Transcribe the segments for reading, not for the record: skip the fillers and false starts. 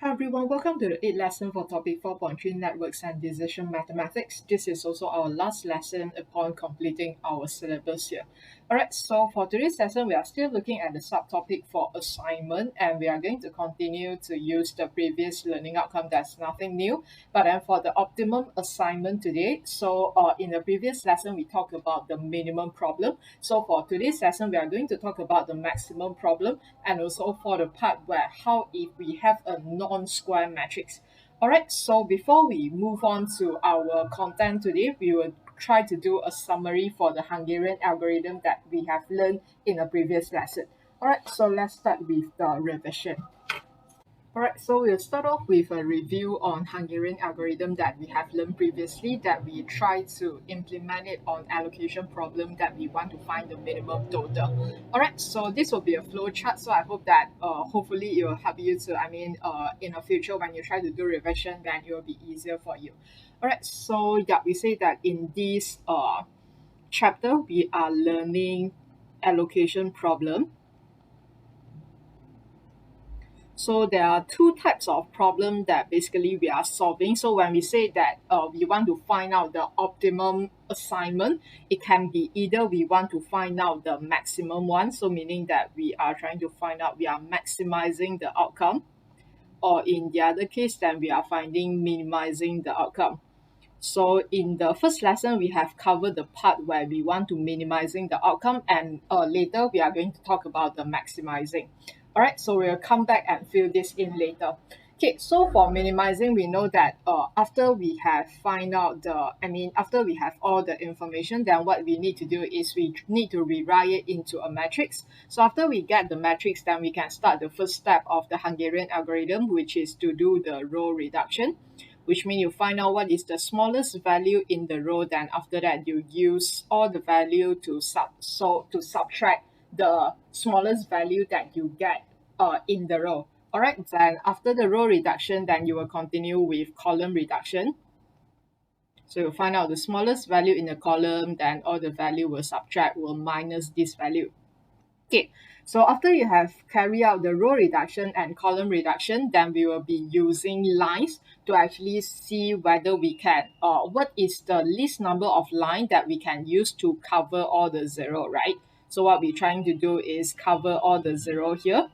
Hi everyone, welcome to the 8th lesson for topic 4.3 Networks and Decision Mathematics. This is also our last lesson upon completing our syllabus here. Alright, so for today's lesson, we are still looking at the subtopic for assignment and we are going to continue to use the previous learning outcome. That's nothing new. But then for the optimum assignment today, in the previous lesson, we talked about the minimum problem. So for today's lesson, we are going to talk about the maximum problem and also for the part where how if we have a non-square matrix. Alright, so before we move on to our content today, we will try to do a summary for the Hungarian algorithm that we have learned in a previous lesson. Alright, so let's start with the revision. Alright, so we'll start off with a review on Hungarian algorithm that we have learned previously that we try to implement it on allocation problem that we want to find the minimum total. Alright, so this will be a flow chart. So I hope that hopefully it will help you to, in the future when you try to do revision, then it will be easier for you. Alright, so yeah, we say that in this chapter, we are learning allocation problem. So there are two types of problem that basically we are solving. So when we say that we want to find out the optimum assignment, it can be either we want to find out the maximum one, so meaning that we are trying to find out we are maximizing the outcome, or in the other case, then we are finding minimizing the outcome. So in the first lesson, we have covered the part where we want to minimizing the outcome, and later we are going to talk about the maximizing. All right, so we'll come back and fill this in later. Okay, so for minimizing, we know that after we have after we have all the information, then what we need to do is we need to rewrite it into a matrix. So after we get the matrix, then we can start the first step of the Hungarian algorithm, which is to do the row reduction, which means you find out what is the smallest value in the row. Then after that, you use all the value to subtract the smallest value that you get in the row. All right, then after the row reduction, then you will continue with column reduction. So you'll find out the smallest value in the column, then all the value will minus this value. Okay, so after you have carried out the row reduction and column reduction, then we will be using lines to actually see whether we can, what is the least number of line that we can use to cover all the zero, right? So what we're trying to do is cover all the zero here.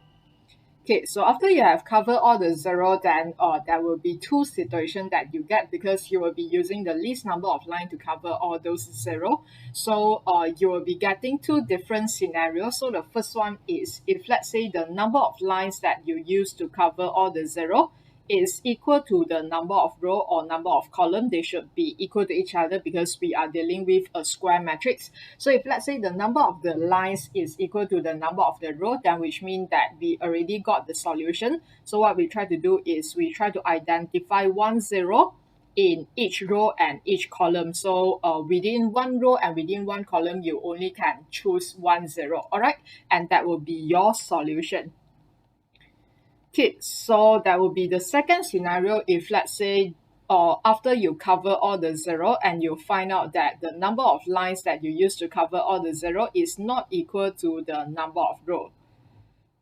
Okay, so after you have covered all the zero, then there will be two situations that you get because you will be using the least number of line to cover all those zero. So you will be getting two different scenarios. So the first one is if let's say the number of lines that you use to cover all the zero is equal to the number of row or number of column, they should be equal to each other because we are dealing with a square matrix. So if let's say the number of the lines is equal to the number of the row, then which means that we already got the solution. So what we try to do is we try to identify one zero in each row and each column. So within one row and within one column, you only can choose one zero, all right? And that will be your solution. Okay, so that would be the second scenario if let's say after you cover all the zero and you find out that the number of lines that you use to cover all the zero is not equal to the number of row.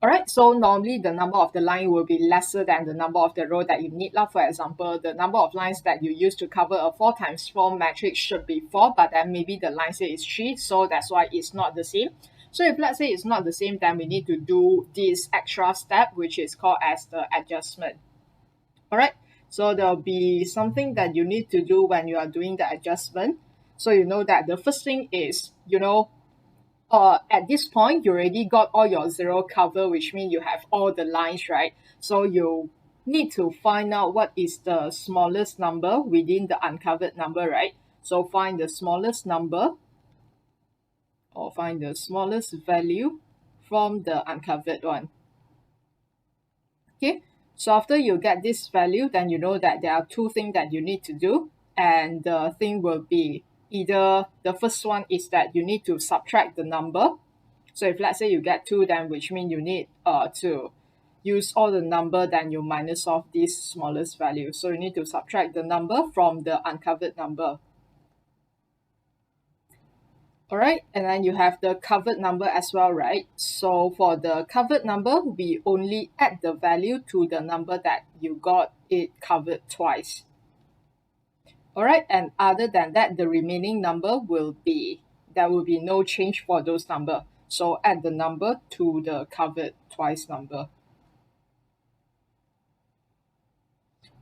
Alright, so normally the number of the line will be lesser than the number of the row that you need. For example, the number of lines that you use to cover a 4 times 4 matrix should be 4, but then maybe the line say is 3, so that's why it's not the same. So if let's say it's not the same, then we need to do this extra step, which is called as the adjustment. Alright, so there'll be something that you need to do when you are doing the adjustment. So you know that the first thing is, at this point, you already got all your zero cover, which means you have all the lines, right? So you need to find out what is the smallest number within the uncovered number, right? So find the smallest number or find the smallest value from the uncovered one. Okay, so after you get this value, then you know that there are two things that you need to do. And the thing will be either the first one is that you need to subtract the number. So if let's say you get 2, then which means you need to use all the number, then you minus off this smallest value. So you need to subtract the number from the uncovered number. All right, and then you have the covered number as well, right? So for the covered number, we only add the value to the number that you got it covered twice. All right, and other than that, the remaining number will be, there will be no change for those number. So add the number to the covered twice number.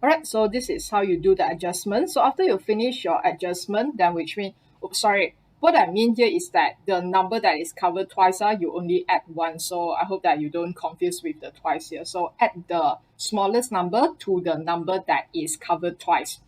All right, so this is how you do the adjustment. So after you finish your adjustment, then which means, oh, sorry, what I mean here is that the number that is covered twice, you only add one. So I hope that you don't confuse with the twice here. So add the smallest number to the number that is covered twice.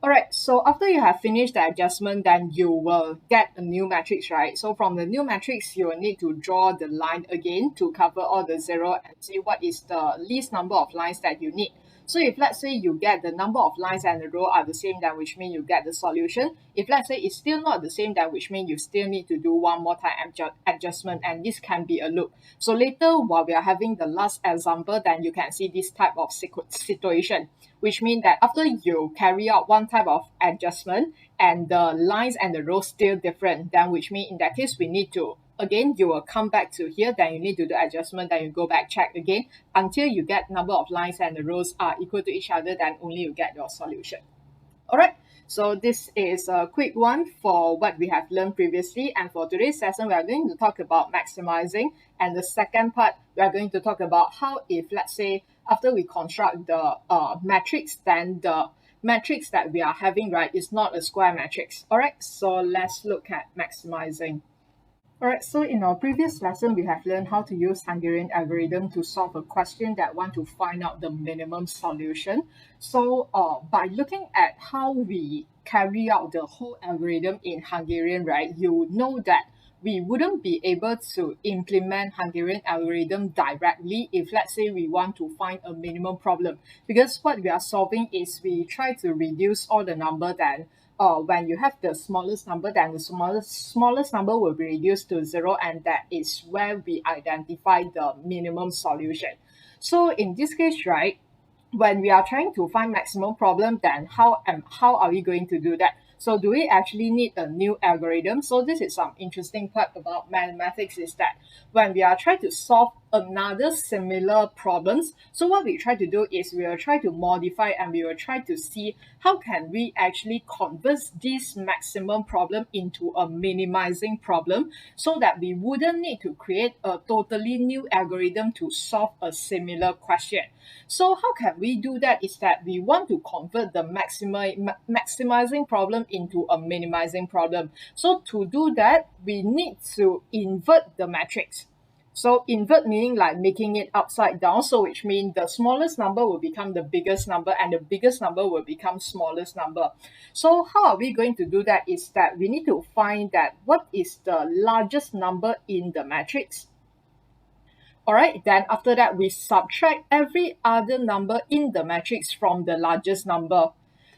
All right, so after you have finished the adjustment, then you will get a new matrix, right? So from the new matrix, you will need to draw the line again to cover all the zero and see what is the least number of lines that you need. So if let's say you get the number of lines and the row are the same, then which means you get the solution. If let's say it's still not the same, then which means you still need to do one more time adjustment, and this can be a loop. So later, while we are having the last example, then you can see this type of situation, which means that after you carry out one type of adjustment and the lines and the rows still different, then which means in that case we need to, again, you will come back to here, then you need to do adjustment, then you go back, check again until you get number of lines and the rows are equal to each other, then only you get your solution. All right, so this is a quick one for what we have learned previously, and for today's session we are going to talk about maximizing, and the second part we are going to talk about how, if let's say after we construct the matrix, then the matrix that we are having, right, is not a square matrix. All right, so let's look at maximizing. Alright, so in our previous lesson, we have learned how to use Hungarian algorithm to solve a question that want to find out the minimum solution. So by looking at how we carry out the whole algorithm in Hungarian, right, you know that we wouldn't be able to implement Hungarian algorithm directly if let's say we want to find a minimum problem, because what we are solving is we try to reduce all the number, then when you have the smallest number, then the smallest number will be reduced to zero, and that is where we identify the minimum solution. So in this case, right, when we are trying to find maximum problem, then how are we going to do that? So do we actually need a new algorithm? So this is some interesting part about mathematics, is that when we are trying to solve another similar problems, so what we try to do is we will try to modify and we will try to see how can we actually convert this maximum problem into a minimizing problem, so that we wouldn't need to create a totally new algorithm to solve a similar question. So how can we do that is that we want to convert the maximizing problem into a minimizing problem. So to do that, we need to invert the matrix. So invert meaning like making it upside down. So which means the smallest number will become the biggest number and the biggest number will become smallest number. So how are we going to do that is that we need to find that what is the largest number in the matrix. All right, then after that, we subtract every other number in the matrix from the largest number.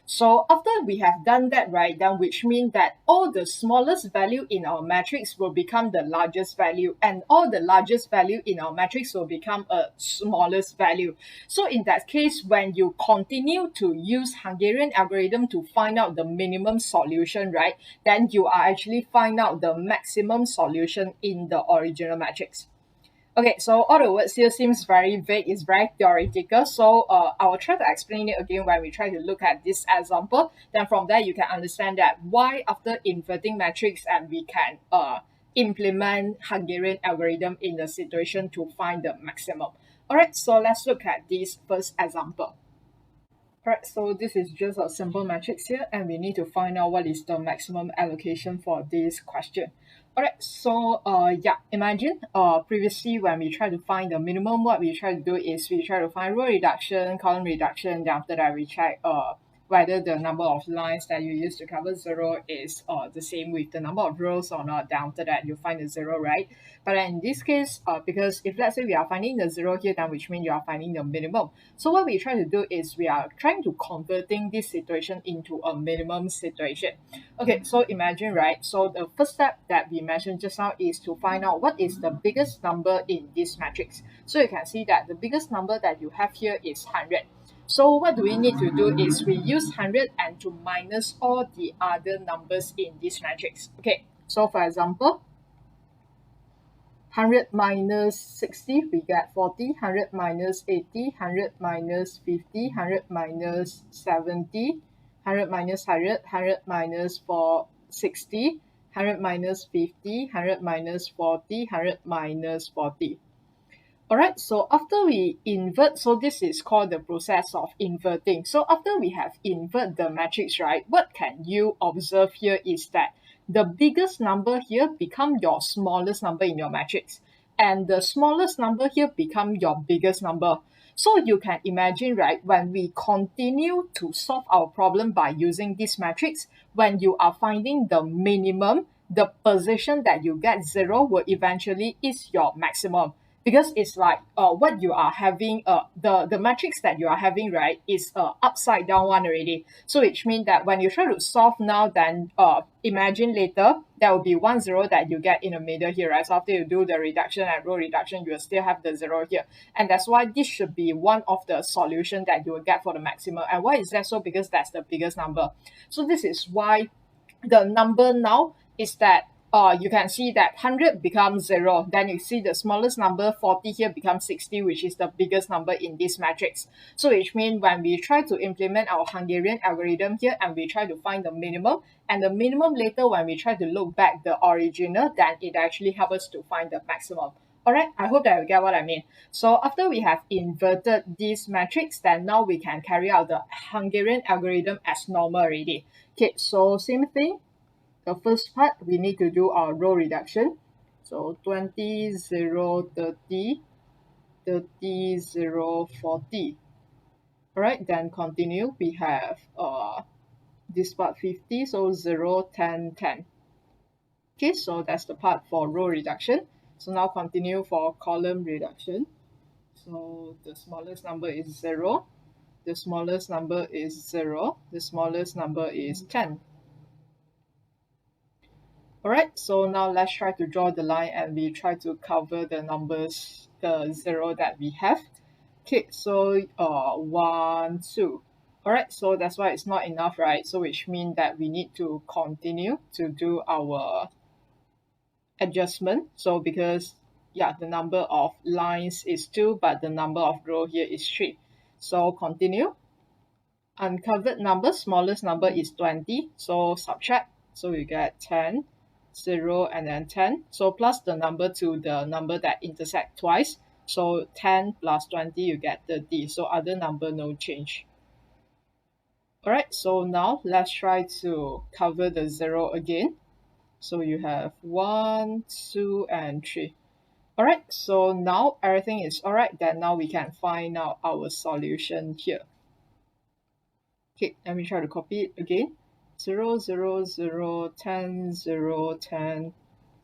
So after we have done that, right, then which means that all the smallest value in our matrix will become the largest value, and all the largest value in our matrix will become a smallest value. So in that case, when you continue to use Hungarian algorithm to find out the minimum solution, right, then you are actually find out the maximum solution in the original matrix. Okay, so all the words here seems very vague, it's very theoretical. So I will try to explain it again when we try to look at this example. Then from there, you can understand that why after inverting matrix and we can implement Hungarian algorithm in the situation to find the maximum. All right, so let's look at this first example. Alright, so this is just a simple matrix here, and we need to find out what is the maximum allocation for this question. Alright, so yeah, imagine previously when we try to find the minimum, what we try to do is we try to find row reduction, column reduction, then after that we check whether the number of lines that you use to cover zero is the same with the number of rows or not. Then after that you find the zero, right? But then in this case, because if let's say we are finding the zero here, then which means you are finding the minimum. So what we try to do is we are trying to converting this situation into a minimum situation. Okay, so imagine, right? So the first step that we mentioned just now is to find out what is the biggest number in this matrix. So you can see that the biggest number that you have here is 100. So what do we need to do is we use 100 and to minus all the other numbers in this matrix. Okay, So for example, 100 minus 60, we get 40, 100 minus 80, 100 minus 50, 100 minus 70, 100 minus 100, 100 minus 60, 100 minus 50, 100 minus 40, 100 minus 40. Alright, so after we invert, so this is called the process of inverting. So after we have invert the matrix, right, what can you observe here is that the biggest number here become your smallest number in your matrix, and the smallest number here become your biggest number. So you can imagine, right, when we continue to solve our problem by using this matrix, when you are finding the minimum, the position that you get 0 will eventually is your maximum, because it's like what you are having, the matrix that you are having, right, is upside down one already. So which means that when you try to solve now, then imagine later there will be 1 0 that you get in the middle here, right? So after you do the reduction and row reduction, you will still have the 0 here, and that's why this should be one of the solution that you will get for the maximum. And why is that so? Because that's the biggest number. So this is why the number now is that you can see that 100 becomes 0. Then you see the smallest number 40 here becomes 60, which is the biggest number in this matrix. So which means when we try to implement our Hungarian algorithm here and we try to find the minimum, and the minimum later when we try to look back the original, then it actually helps us to find the maximum. Alright, I hope that you get what I mean. So after we have inverted this matrix, then now we can carry out the Hungarian algorithm as normal already. Okay, so same thing. The first part, we need to do our row reduction. So 20, 0, 30, 30, 0, 40. Alright, then continue. We have this part 50, so 0, 10, 10. Okay, so that's the part for row reduction. So now continue for column reduction. So the smallest number is 0, the smallest number is 0, the smallest number is 10. Alright, so now let's try to draw the line and we try to cover the numbers, the 0 that we have. Okay, so 1, 2. Alright, so that's why it's not enough, right? So which means that we need to continue to do our adjustment. So because, yeah, the number of lines is 2, but the number of row here is 3. So continue. Uncovered number, smallest number is 20. So subtract. So you get 10, 0, and then 10. So plus the number to the number that intersect twice. So 10 plus 20, you get 30. So other number, no change. Alright, so now let's try to cover the 0 again. So you have 1, 2, and 3. Alright, so now everything is alright. Then now we can find out our solution here. Okay, let me try to copy it again. 0, 0, 0, 10, 0, 10,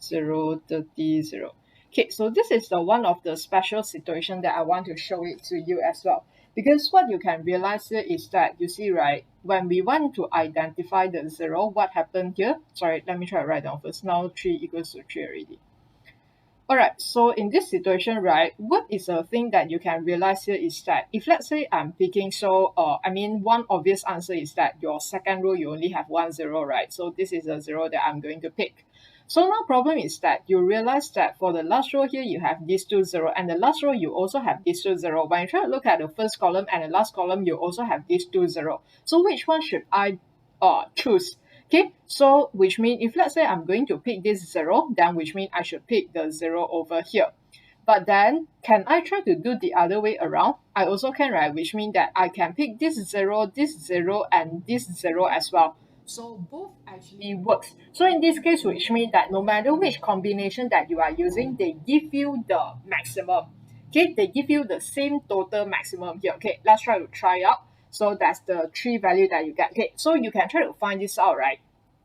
0, 30, 0. Okay, so this is the one of the special situation that I want to show it to you as well. Because what you can realize here is that, you see, right, when we want to identify the 0, what happened here? Sorry, let me try to write down first. Now 3 equals to 3 already. Alright, so in this situation, right, what is a thing that you can realize here is that if let's say I'm picking, so one obvious answer is that your second row you only have 1 0, right? So this is a 0 that I'm going to pick. So now problem is that you realize that for the last row here you have these 2 0, and the last row you also have these 2 0. When you try to look at the first column and the last column, you also have these 2 0. So which one should I choose? Okay, so which means if let's say I'm going to pick this 0, then which means I should pick the 0 over here. But then can I try to do the other way around? I also can, right? Which means that I can pick this 0, and this 0 as well. So both actually works. So in this case, which means that no matter which combination that you are using, they give you the maximum. Okay, they give you the same total maximum here. Okay, let's try out. So that's the 3 value that you get. Okay, so you can try to find this out, right?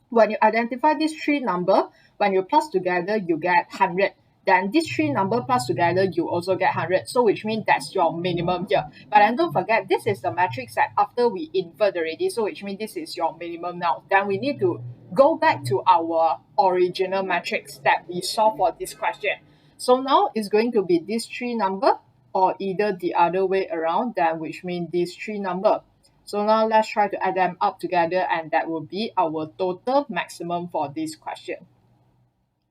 When you identify these 3 number, when you plus together, you get 100. Then these 3 number plus together, you also get 100. So which means that's your minimum here. But then don't forget, this is the matrix that after we invert already. So which means this is your minimum now. Then we need to go back to our original matrix that we solved for this question. So now it's going to be this 3 number, or either the other way around, then which means these 3 number. So now let's try to add them up together, and that will be our total maximum for this question.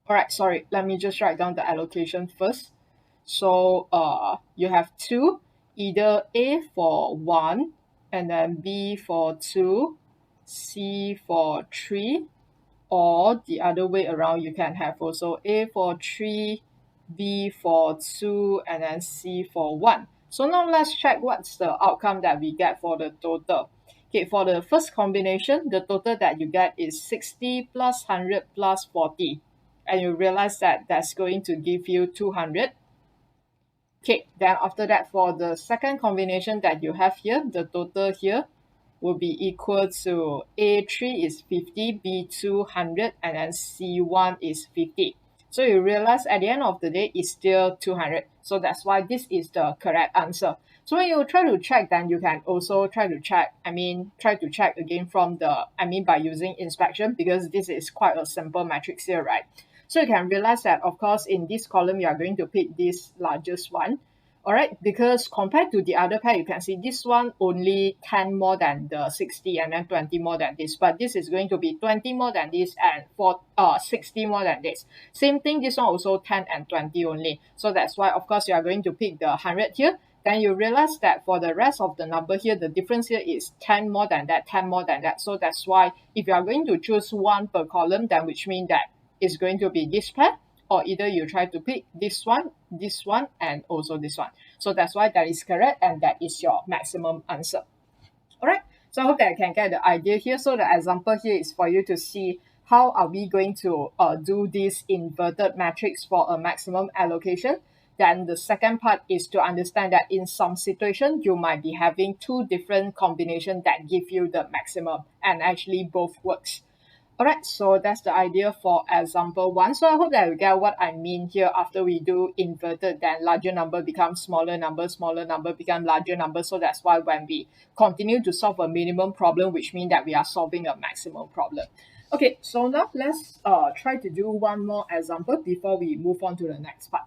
All right, sorry, let me just write down the allocation first. So you have two, either A for 1, and then B for 2, C for 3, or the other way around, you can have also A for 3, B for 2, and then C for 1. So now let's check what's the outcome that we get for the total. Okay, for the first combination, the total that you get is 60 plus 100 plus 40. And you realize that that's going to give you 200. Okay, then after that, for the second combination that you have here, the total here will be equal to A3 is 50, B2 100, and then C1 is 50. So you realize at the end of the day, it's still 200. So that's why this is the correct answer. So when you try to check, then you can also try to check, try to check again from by using inspection, because this is quite a simple matrix here, right? So you can realize that, of course, in this column, you are going to pick this largest one. All right, because compared to the other pair, you can see this one only 10 more than the 60 and then 20 more than this. But this is going to be 20 more than this and 60 more than this. Same thing, this one also 10 and 20 only. So that's why, of course, you are going to pick the 100 here. Then you realize that for the rest of the number here, the difference here is 10 more than that, 10 more than that. So that's why if you are going to choose one per column, then which means that it's going to be this pair, or either you try to pick this one, and also this one. So that's why that is correct, and that is your maximum answer. All right. So I hope that you can get the idea here. So the example here is for you to see how are we going to do this inverted matrix for a maximum allocation. Then the second part is to understand that in some situation, you might be having two different combinations that give you the maximum, and actually both works. Alright, so that's the idea for example 1. So I hope that you get what I mean here. After we do inverted, then larger number becomes smaller number become larger number. So that's why when we continue to solve a minimum problem, which means that we are solving a maximum problem. Okay, so now let's try to do one more example before we move on to the next part.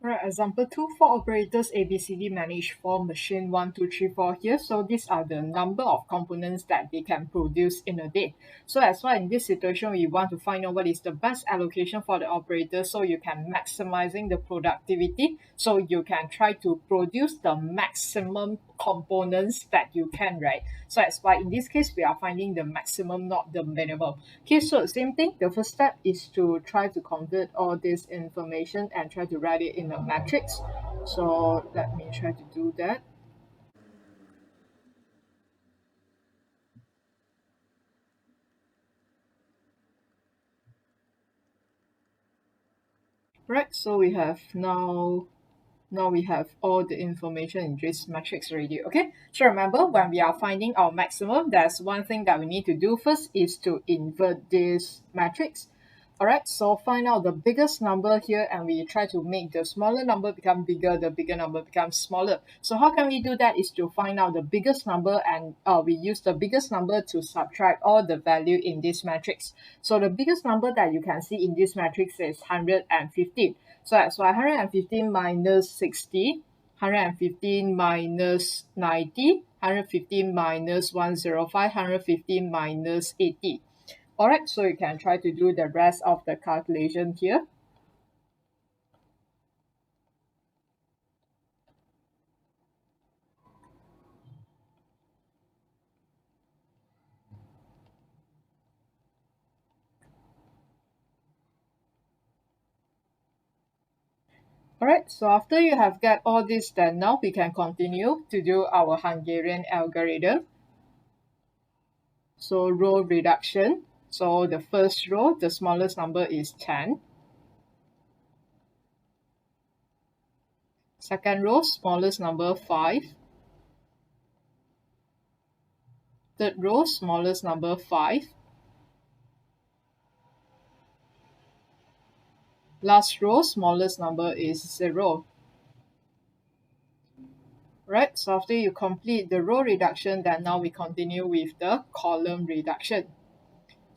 Right, example 2, four operators ABCD manage for machine 1, 2, 3, 4 here. So these are the number of components that they can produce in a day. So as well in this situation, we want to find out what is the best allocation for the operator, so you can maximizing the productivity. So you can try to produce the maximum components that you can, right? So that's why in this case, we are finding the maximum, not the minimum. Okay, so same thing. The first step is to try to convert all this information and try to write it in a matrix. So let me try to do that. Right, so we have now we have all the information in this matrix already. Okay, so remember, when we are finding our maximum, there's one thing that we need to do first is to invert this matrix. All right, so find out the biggest number here, and we try to make the smaller number become bigger, the bigger number becomes smaller. So how can we do that is to find out the biggest number, and we use the biggest number to subtract all the value in this matrix. So the biggest number that you can see in this matrix is 115. So that's why 115 minus 60, 115 minus 90, 115 minus 105, 115 minus 80. Alright, so you can try to do the rest of the calculation here. Alright, so after you have got all this, then now we can continue to do our Hungarian algorithm. So row reduction. So the first row, the smallest number is 10. Second row, smallest number 5. Third row, smallest number 5. Last row, smallest number is 0. Right, so after you complete the row reduction, then now we continue with the column reduction.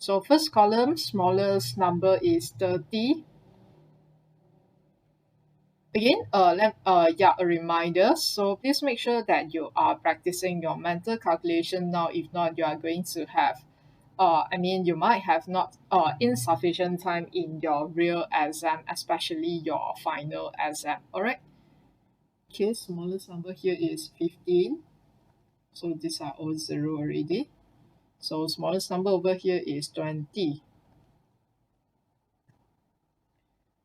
So first column, smallest number is 30. Again, a reminder. So please make sure that you are practicing your mental calculation now. If not, you are going to have I mean, you might have not insufficient time in your real exam, especially your final exam. All right. Okay, smallest number here is 15. So these are all zero already. So smallest number over here is 20.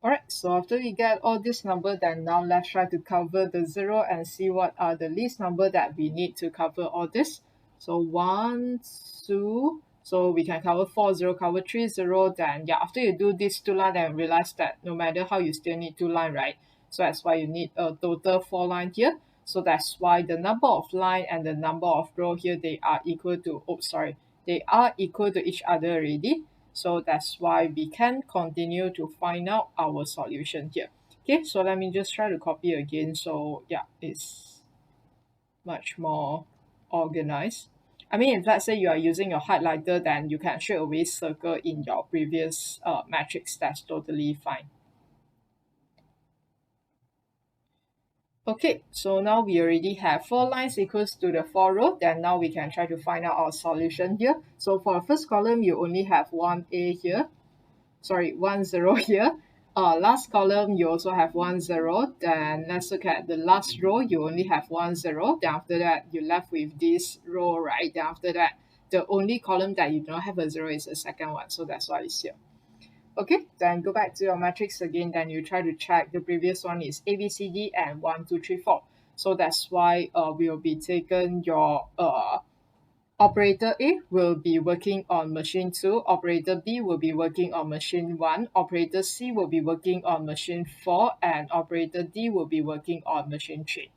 Alright, so after we get all this number, then now let's try to cover the zero and see what are the least number that we need to cover all this. So 1, 2, so we can cover 4 0, cover 3 0. Then yeah, after you do this two line, then realize that no matter how you still need two line, right? So that's why you need a total 4 line here. So that's why the number of line and the number of row here, they are equal to, oh sorry, they are equal to each other already. So that's why we can continue to find out our solution here. Okay, so let me just try to copy again. So yeah, it's much more organized. I mean, if let's say you are using your highlighter, then you can straight away circle in your previous matrix. That's totally fine. Okay, so now we already have 4 lines equals to the 4 row. Then now we can try to find out our solution here. So for the first column, you only have 1A here. Sorry, 1 0 here. Last column you also have 1 0. Then let's look at the last row. You only have 1 0. Then after that you left with this row, right? Then after that the only column that you do not have a 0 is the second one. So that's why it's here. Okay, then go back to your matrix again. Then you try to check the previous one is A B C D and 1 2 3 4. So that's why we will be taking your operator A will be working on machine 2, operator B will be working on machine 1, operator C will be working on machine 4, and operator D will be working on machine 3.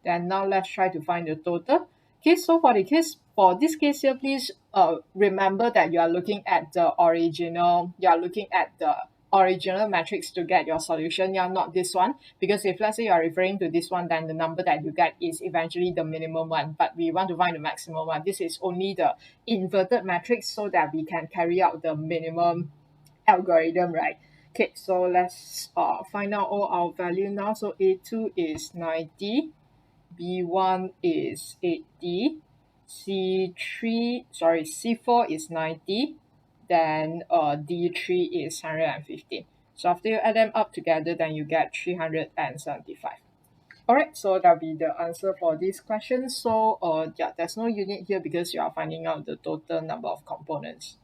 Then now let's try to find the total. Okay, so for this case here, please remember that you are looking at the original matrix to get your solution. Yeah, not this one, because if let's say you are referring to this one, then the number that you get is eventually the minimum one, but we want to find the maximum one. This is only the inverted matrix so that we can carry out the minimum algorithm, right? Okay, so let's find out all our value now. So A2 is 90, B1 is 80, C4 is 90, then D3 is 115. So after you add them up together, then you get 375. Alright, so that'll be the answer for this question. So yeah, there's no unit here because you are finding out the total number of components.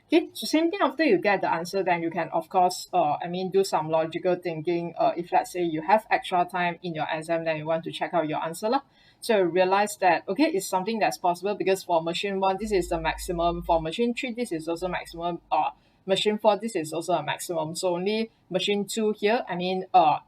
Okay, so same thing after you get the answer, then you can of course do some logical thinking. If let's say you have extra time in your exam, then you want to check out your answer lah. So you realize that okay, it's something that's possible because for machine 1 this is the maximum, for machine 3 this is also maximum, machine 4 this is also a maximum. So only machine 2 here,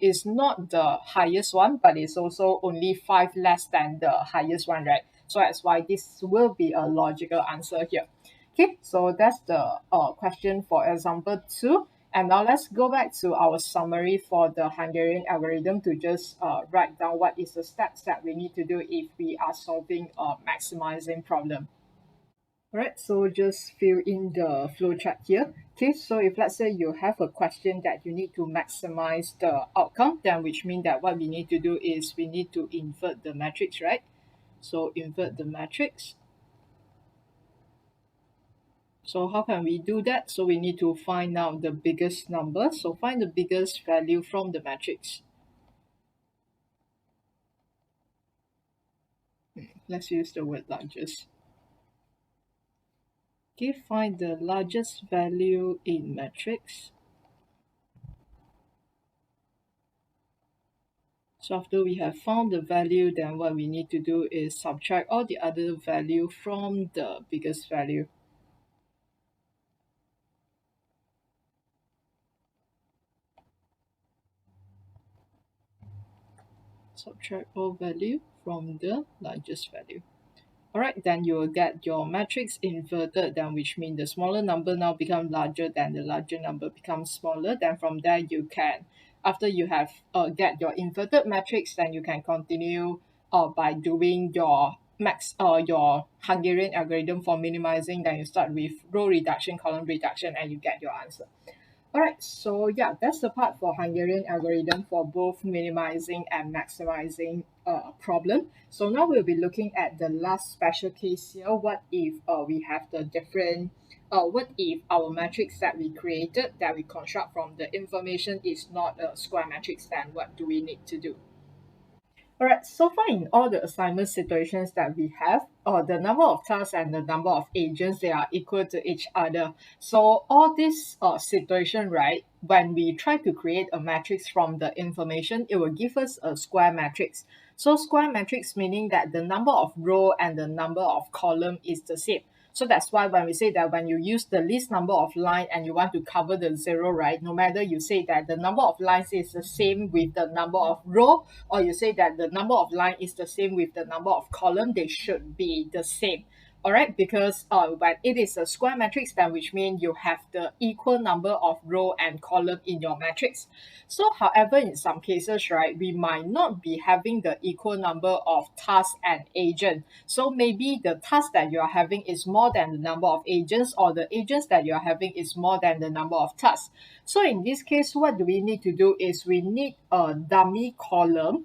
is not the highest one, but it's also only 5 less than the highest one, right? So that's why this will be a logical answer here. Okay, so that's the question for example 2. And now let's go back to our summary for the Hungarian algorithm to just write down what is the steps that we need to do if we are solving a maximizing problem. Alright, so just fill in the flowchart here. Okay, so if let's say you have a question that you need to maximize the outcome, then which means that what we need to do is we need to invert the matrix, right? So invert the matrix. So how can we do that? So we need to find out the biggest number. So find the biggest value from the matrix. Let's use the word largest. Okay, find the largest value in matrix. So after we have found the value, then what we need to do is subtract all the other value from the biggest value. Subtract all value from the largest value. Alright, then you will get your matrix inverted, then which means the smaller number now become larger, then the larger number becomes smaller. Then from there you can, after you have get your inverted matrix, then you can continue by doing your your Hungarian algorithm for minimizing. Then you start with row reduction, column reduction, and you get your answer. Alright, so yeah, that's the part for Hungarian algorithm for both minimizing and maximizing problem. So now we'll be looking at the last special case here. What if we have the different what if our matrix that we created, that we construct from the information, is not a square matrix? Then what do we need to do? Alright, so far in all the assignment situations that we have, the number of tasks and the number of agents, they are equal to each other. So all this situation, right, when we try to create a matrix from the information, it will give us a square matrix. So square matrix meaning that the number of row and the number of column is the same. So that's why when we say that when you use the least number of line and you want to cover the zero, right, no matter you say that the number of lines is the same with the number of row, or you say that the number of line is the same with the number of column, they should be the same. All right, because when it is a square matrix, then which means you have the equal number of row and column in your matrix. So however, in some cases, right, we might not be having the equal number of tasks and agent. So maybe the task that you are having is more than the number of agents, or the agents that you are having is more than the number of tasks. So in this case, what do we need to do is we need a dummy column,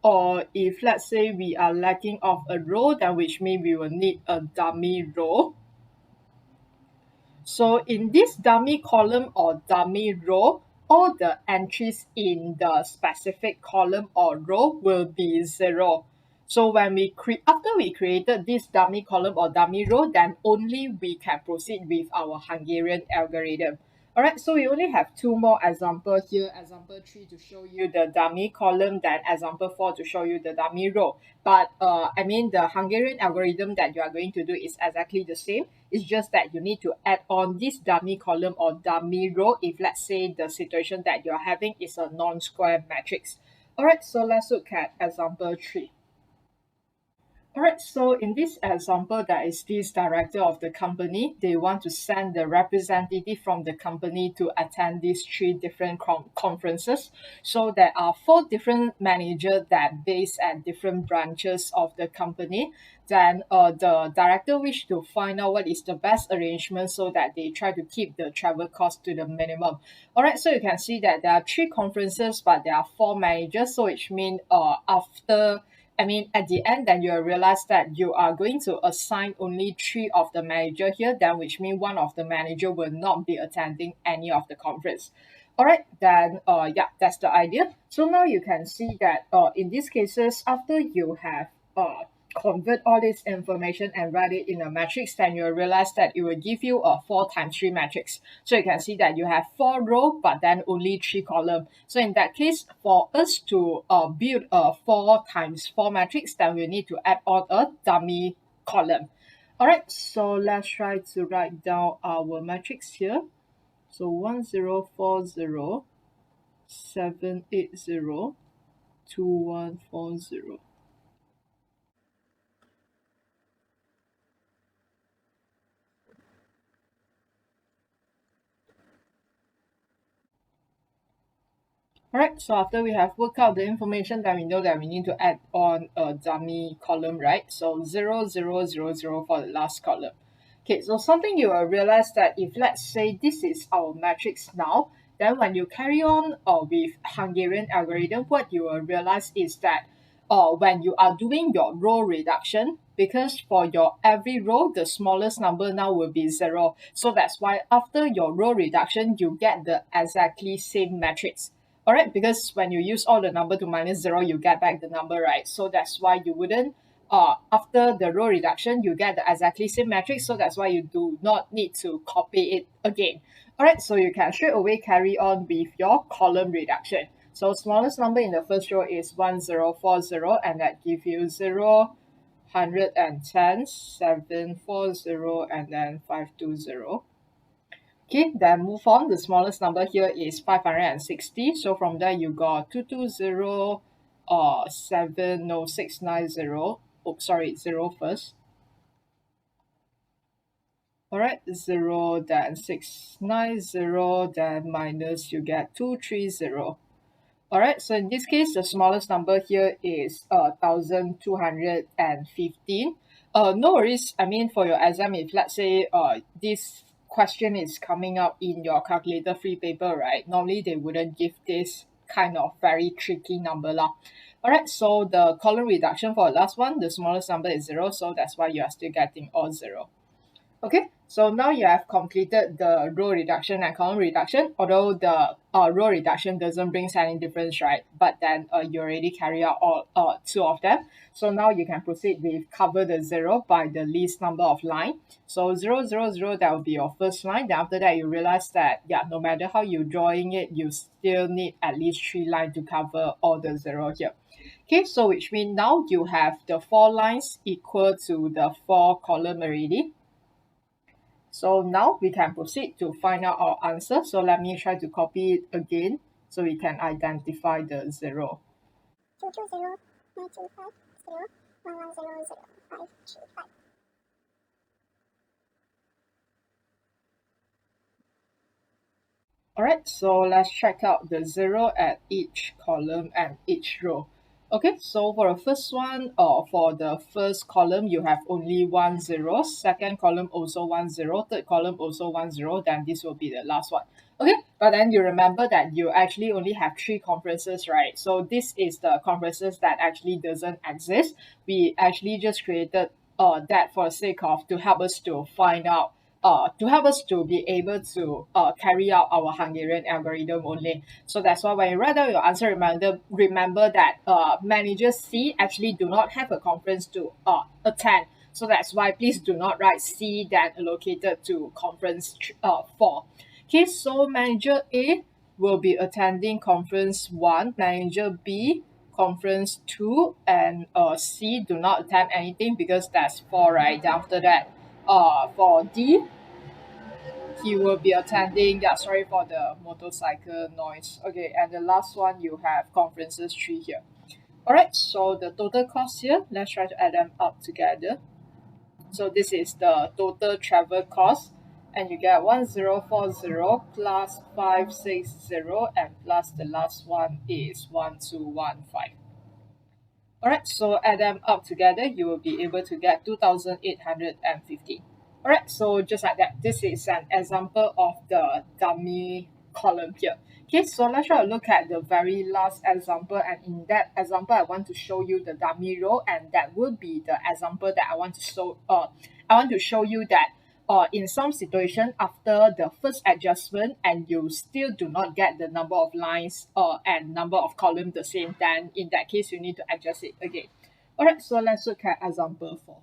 or if let's say we are lacking of a row, then which means we will need a dummy row. So in this dummy column or dummy row, all the entries in the specific column or row will be zero. So when after we created this dummy column or dummy row, then only we can proceed with our Hungarian algorithm. Alright, so we only have two more examples here. Example 3 to show you the dummy column, then example 4 to show you the dummy row. But I mean, the Hungarian algorithm that you are going to do is exactly the same. It's just that you need to add on this dummy column or dummy row if let's say the situation that you're having is a non-square matrix. Alright, so let's look at example 3. Alright, so in this example, there is this director of the company. They want to send the representative from the company to attend these three different conferences. So there are four different managers that based at different branches of the company. Then the director wish to find out what is the best arrangement so that they try to keep the travel cost to the minimum. Alright, so you can see that there are three conferences, but there are four managers. So which means at the end, then you will realize that you are going to assign only three of the manager here, then which means one of the manager will not be attending any of the conference. All right, then yeah, that's the idea. So now you can see that in these cases, after you have convert all this information and write it in a matrix, then you'll realize that it will give you a 4 times 3 matrix. So you can see that you have 4 row, but then only 3 column. So in that case, for us to build a 4 times 4 matrix, then we need to add on a dummy column. All right, so let's try to write down our matrix here. So 1040, 780, 2140. Alright, so after we have worked out the information, then we know that we need to add on a dummy column, right? So 0, 0, 0, 0 for the last column. Okay, so something you will realize that if let's say this is our matrix now, then when you carry on with Hungarian algorithm, what you will realize is that when you are doing your row reduction, because for your every row, the smallest number now will be 0. So that's why after your row reduction, you get the exactly same matrix. Alright, because when you use all the number to minus 0, you get back the number, right? So that's why you wouldn't, after the row reduction, you get the exactly same matrix. So that's why you do not need to copy it again. Alright, so you can straight away carry on with your column reduction. So smallest number in the first row is 1040, and that gives you 0, 110, 740, and then 520. Okay, then move on. The smallest number here is 560. So from there you got 220, 690. Oh, sorry, 0 first. Alright, 0, then 690, then minus, you get 230. Alright, so in this case, the smallest number here is 1215. No worries. I mean, for your exam, if let's say this question is coming out in your calculator free paper, right? Normally they wouldn't give this kind of very tricky number lah. Alright, so the column reduction for the last one, the smallest number is 0, so that's why you are still getting all 0. Okay, so now you have completed the row reduction and column reduction, although the row reduction doesn't bring any difference, right? But then you already carry out all two of them. So now you can proceed with cover the 0 by the least number of line. So 0, 0, 0, that will be your first line. Then after that, you realize that, yeah, no matter how you're drawing it, you still need at least 3 lines to cover all the 0 here. Okay, so which means now you have the 4 lines equal to the 4 column already. So now we can proceed to find out our answer. So let me try to copy it again so we can identify the 0. 220, 925, 1100, 535. Alright, so let's check out the 0 at each column and each row. Okay, so for the first one, or for the first column, you have only 1 0. Second column also 1 0. Third column also 1 0. Then this will be the last one. Okay, but then you remember that you actually only have 3 conferences, right? So this is the conferences that actually doesn't exist. We actually just created that for the sake of to help us to find out to help us to be able to carry out our Hungarian algorithm only. So that's why when you write down your answer, remember that manager C actually do not have a conference to attend. So that's why please do not write C then allocated to conference 4. Okay, so manager A will be attending conference 1, manager B conference 2, and C do not attend anything because that's 4, right? Then after that, for D, he will be attending, yeah, sorry for the motorcycle noise. Okay, and the last one, you have conferences 3 here. Alright, so the total cost here, let's try to add them up together. So this is the total travel cost, and you get 1040 plus 560 and plus the last one is 1215. Alright, so add them up together, you will be able to get 2,850. Alright, so just like that, this is an example of the dummy column here. Okay, so let's try to look at the very last example, and in that example, I want to show you the dummy row, and that will be the example that I want to show. I want to show you that in some situation after the first adjustment and you still do not get the number of lines and number of columns the same, then in that case you need to adjust it again. Alright, so let's look at example 4.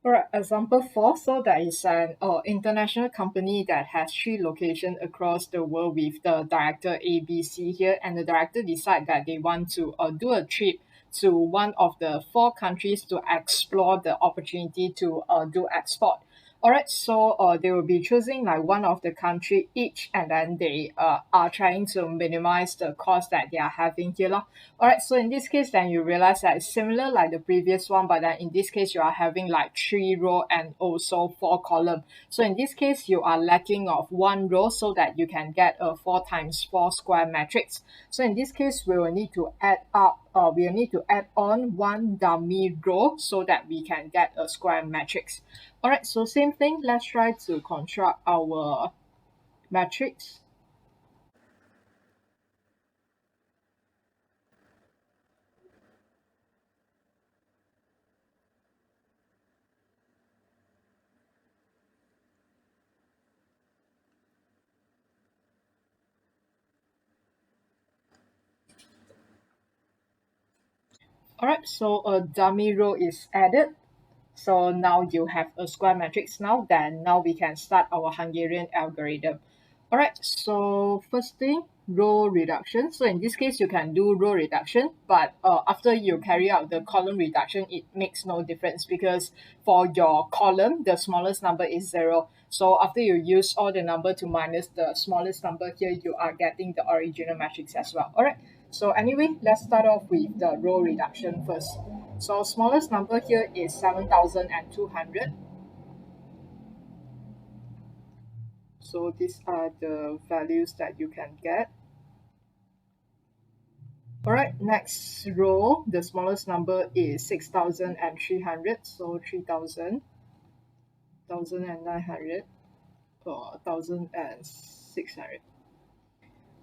Alright, example 4. So that is an international company that has 3 locations across the world with the director ABC here, and the director decide that they want to do a trip to one of the 4 countries to explore the opportunity to do export. Alright, so they will be choosing like one of the country each, and then they are trying to minimize the cost that they are having here lor. Alright, so in this case, then you realize that it's similar like the previous one, but then in this case, you are having like 3 row and also 4 column. So in this case, you are lacking of 1 row so that you can get a 4 times 4 square matrix. So in this case, we will need to add up, we will need to add on 1 dummy row so that we can get a square matrix. Alright, so same thing, let's try to construct our matrix. Alright, so a dummy row is added. So now you have a square matrix now, then now we can start our Hungarian algorithm. Alright, so first thing, row reduction. So in this case, you can do row reduction, but after you carry out the column reduction, it makes no difference because for your column, the smallest number is 0. So after you use all the number to minus the smallest number here, you are getting the original matrix as well. Alright, so anyway, let's start off with the row reduction first. So smallest number here is 7,200. So these are the values that you can get. Alright, next row, the smallest number is 6,300. So 3,000, 1,900, or 1,600.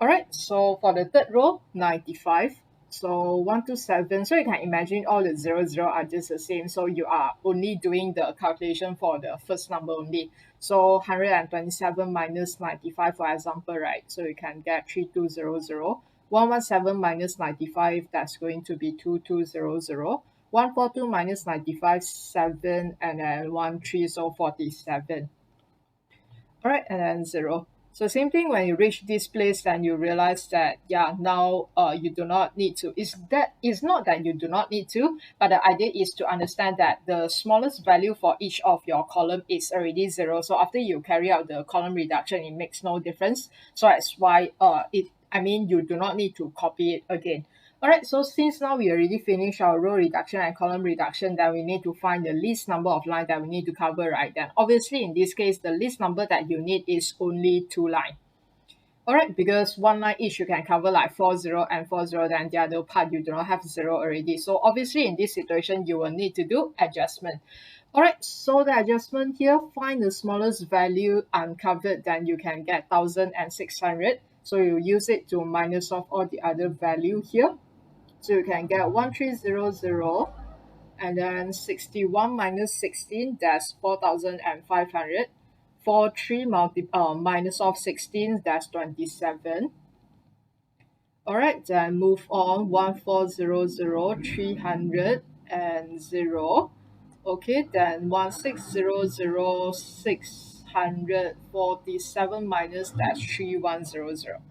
All right, so for the third row, 95. So 127. So you can imagine all the zero are just the same. So you are only doing the calculation for the first number only. So 127 minus 95, for example, right? So you can get 3200. 117 minus 95, that's going to be 2200. 142 minus 95, 7, and then 13, so 47. All right, and then 0. So same thing when you reach this place, then you realize that yeah, now you do not need to. It's not that you do not need to, but the idea is to understand that the smallest value for each of your column is already 0. So after you carry out the column reduction, it makes no difference. So that's why you do not need to copy it again. Alright, so since now we already finished our row reduction and column reduction, then we need to find the least number of lines that we need to cover, right? Then obviously in this case, the least number that you need is only 2 lines. Alright, because one line each you can cover like 40 and 40, then the other part you do not have 0 already. So obviously in this situation, you will need to do adjustment. Alright, so the adjustment here, find the smallest value uncovered, then you can get 1600. So you use it to minus off all the other value here. So you can get 1300, and then 61 minus 16, that's 4500. 43 minus of 16, that's 27. Alright, then move on. 1400, 300 and 0. Okay, then 1600, 647 minus, that's 3100.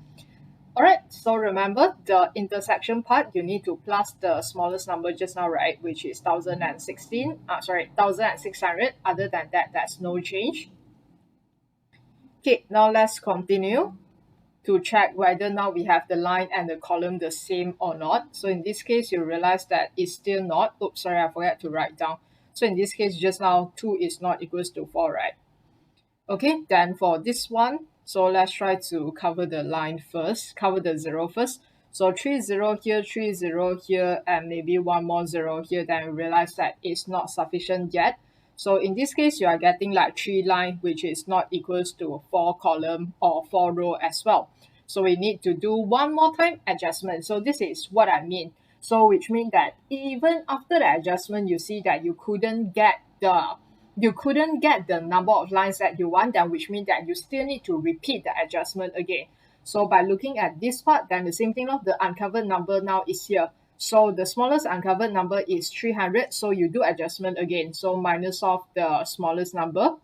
Alright, so remember the intersection part, you need to plus the smallest number just now, right? Which is 1600. Other than that, that's no change. Okay, now let's continue to check whether now we have the line and the column the same or not. So in this case, you realize that it's still not. Oops, sorry, I forgot to write down. So in this case, just now 2 is not equals to 4, right? Okay, then for this one, so let's try to cover the line first, cover the 0 first. So 30 here, 30 here, and maybe one more 0 here, then we realize that it's not sufficient yet. So in this case, you are getting like 3 line, which is not equals to 4 column or 4 row as well. So we need to do one more time adjustment. So this is what I mean. So which means that even after the adjustment, you see that you couldn't get the number of lines that you want, then which means that you still need to repeat the adjustment again. So by looking at this part, then the same thing of the uncovered number now is here. So the smallest uncovered number is 300. So you do adjustment again. So minus off the smallest number.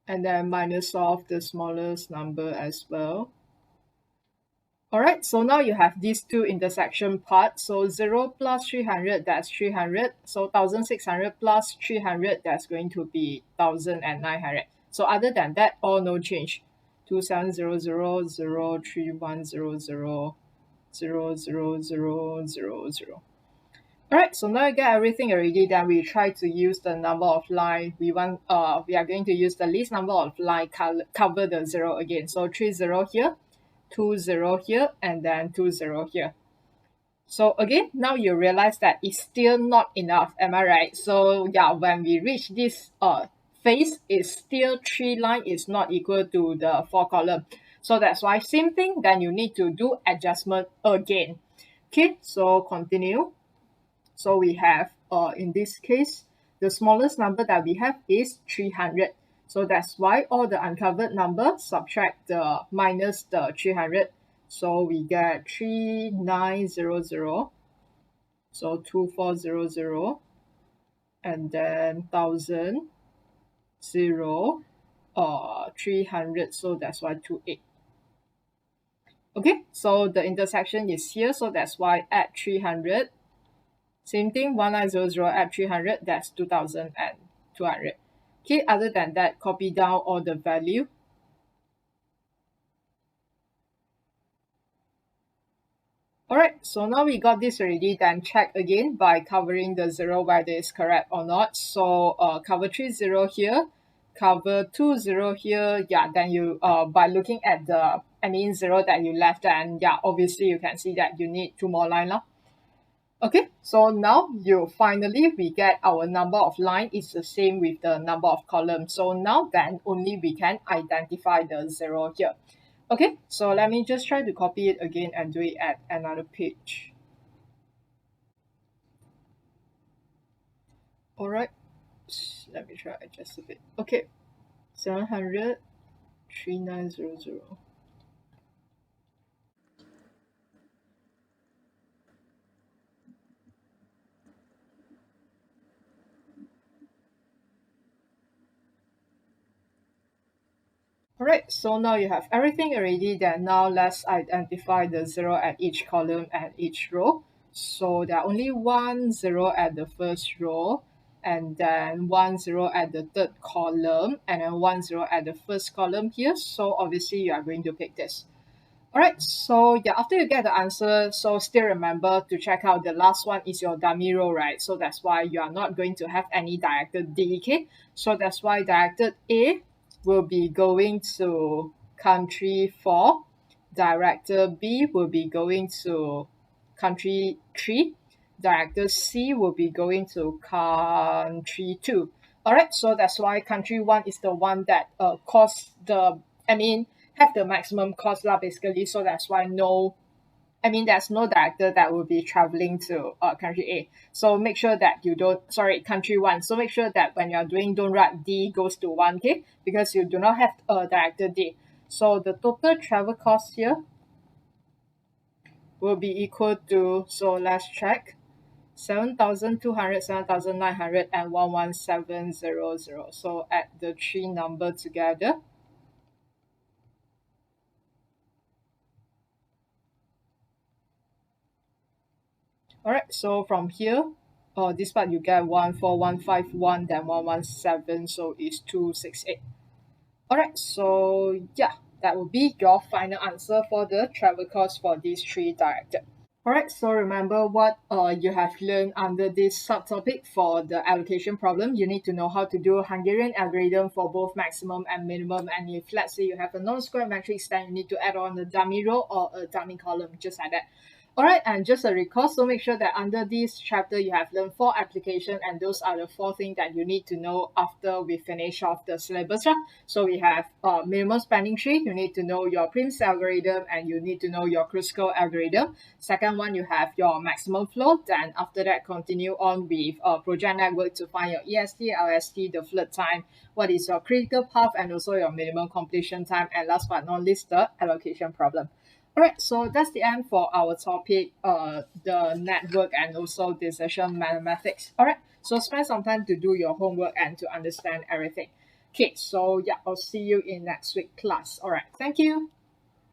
And then minus off the smallest number as well. Alright, so now you have these two intersection parts. So 0 plus 300, that's 300. So 1600 plus 300, that's going to be 1900. So other than that, all no change. 2700, 3100, 00000. Alright, so now you get everything already. Then we try to use the number of line we want. We are going to use the least number of line cover the 0 again. So 30 here, 20 here, and then 20 here. So again, now you realize that it's still not enough. Am I right? So yeah, when we reach this phase, it's still 3 line is not equal to the 4 column. So that's why same thing. Then you need to do adjustment again. Okay, so continue. So we have, in this case, the smallest number that we have is 300. So that's why all the uncovered number subtract the minus the 300. So we get 3900. So 2400. And then 1000, 0, 300. So that's why 28. Okay, so the intersection is here. So that's why add 300. Same thing, 1900 at 300, that's 2200. Okay, other than that, copy down all the value. Alright, so now we got this already, then check again by covering the 0 whether it's correct or not. So cover 30 here, cover 20 here, yeah, then you by looking at the 0 that you left, and yeah, obviously you can see that you need 2 more line. Okay, so now we get our number of line is the same with the number of columns. So now then only we can identify the zero here. Okay, so let me just try to copy it again and do it at another page. All right, let me try adjust a bit. Okay, 700 3900. Alright, so now you have everything already. Then now let's identify the zero at each column and each row. So there are only 1 0 at the first row, and then 1 0 at the third column, and then 1 0 at the first column here. So obviously you are going to pick this. Alright, so yeah, after you get the answer, so still remember to check out the last one is your dummy row, right? So that's why you are not going to have any directed D, okay? So that's why directed A will be going to country 4, director B will be going to country 3, director C will be going to country 2. Alright, so that's why country 1 is the one that costs the, I mean, have the maximum cost lah basically. So that's why there's no director that will be traveling to country A. So make sure that you don't, sorry, country 1. So make sure that when you're doing, don't write D goes to 1K because you do not have a director D. So the total travel cost here will be equal to, so let's check, 7,200, 7,900, and 11700. So add the three number together. Alright, so from here, this part you get 14151, then 117, so it's 268. Alright, so yeah, that will be your final answer for the travel cost for these three directed. Alright, so remember what you have learned under this subtopic for the allocation problem. You need to know how to do Hungarian algorithm for both maximum and minimum. And if let's say you have a non-square matrix, then you need to add on a dummy row or a dummy column, just like that. Alright, and just a recall, so make sure that under this chapter you have learned 4 application, and those are the 4 things that you need to know after we finish off the syllabus. So we have minimum spanning tree, you need to know your Prim's algorithm, and you need to know your Kruskal algorithm. Second one, you have your maximum flow. Then after that, continue on with project network to find your EST, LST, the flood time, what is your critical path, and also your minimum completion time. And last but not least, the allocation problem. Alright, so that's the end for our topic, the network and also decision mathematics. Alright, so spend some time to do your homework and to understand everything. Okay, so yeah, I'll see you in next week class. Alright, thank you.